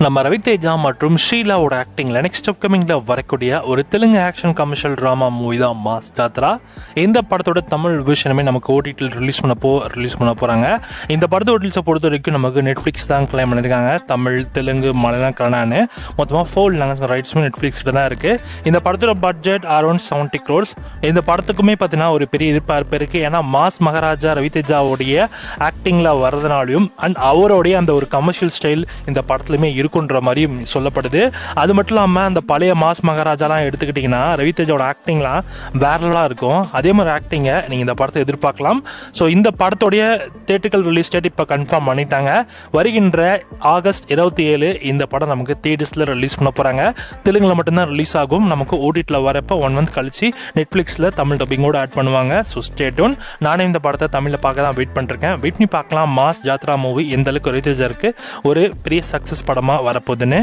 நம்ம ரவிதேஜா மற்றும் ஷீலாவோட ஆக்டிங்கில் நெக்ஸ்ட் அப்கமிங்கில் வரக்கூடிய ஒரு Telugu action commercial drama movie தான் மாஸ் ஜாத்ரா. இந்த படத்தோட தமிழ் விஷயமே நமக்கு ஓடிடியில் ரிலீஸ் பண்ண போகிறாங்க. இந்த படத்தோட ரிலீஸை பொறுத்த வரைக்கும் நமக்கு நெட்ஃப்ளிக்ஸ் தான் கிளைம் பண்ணியிருக்காங்க. தமிழ், தெலுங்கு, மலையாளம், கன்னடான்னு மொத்தமாக 4 லாங்குவேஜ் ரைட்ஸுமே நெட்ஃப்ளிக்ஸ்கிட்ட தான் இருக்குது. இந்த படத்தோட பட்ஜெட் அரௌண்ட் 70 crores. இந்த படத்துக்குமே பார்த்தீங்கன்னா ஒரு பெரிய எதிர்பார்ப்பு இருக்குது. ஏன்னா மாஸ் மகாராஜா ரவிதேஜாவுடைய ஆக்டிங்கில் வரதுனாலையும் அண்ட் அவருடைய அந்த ஒரு கமர்ஷியல் ஸ்டைல் இந்த படத்துலையுமே இருக்குன்ற மாதிரியும் சொல்லப்படுது. அது மட்டும் இல்லாமல் அந்த பழைய மாஸ் மகாராஜாலாம் எடுத்துக்கிட்டிங்கன்னா ரவிதேஜாவோட ஆக்டிங்லாம் வேறலாக இருக்கும். அதே மாதிரி ஆக்டிங்கை நீங்கள் இந்த படத்தை எதிர்பார்க்கலாம். ஸோ இந்த படத்தோடைய தியேட்டரிக்கல் ரிலீஸ் டேட் இப்போ கன்ஃபார்ம் பண்ணிட்டாங்க. வருகின்ற ஆகஸ்ட் 27 இந்த படம் நமக்கு தியேட்டர்ஸில் ரிலீஸ் பண்ண போகிறாங்க. தெலுங்கில் மட்டும்தான் ரிலீஸ் ஆகும். நமக்கு ஓடிடியில் வரப்போ 1 month கழிச்சு நெட்ஃப்ளிக்ஸில் தமிழ் டப்பிங்கோடு ஆட் பண்ணுவாங்க. So stay tune. நானே இந்த படத்தை தமிழில் பார்க்க தான் வெயிட் பண்ணிருக்கேன். வெயிட் பண்ணி பார்க்கலாம் மாஸ் ஜாத்ரா மூவி எந்த அளவுக்கு ரவிதேஜா இருக்கு ஒரு பெரிய சக்ஸஸ் படமாக வரப்போகுதுன்னு.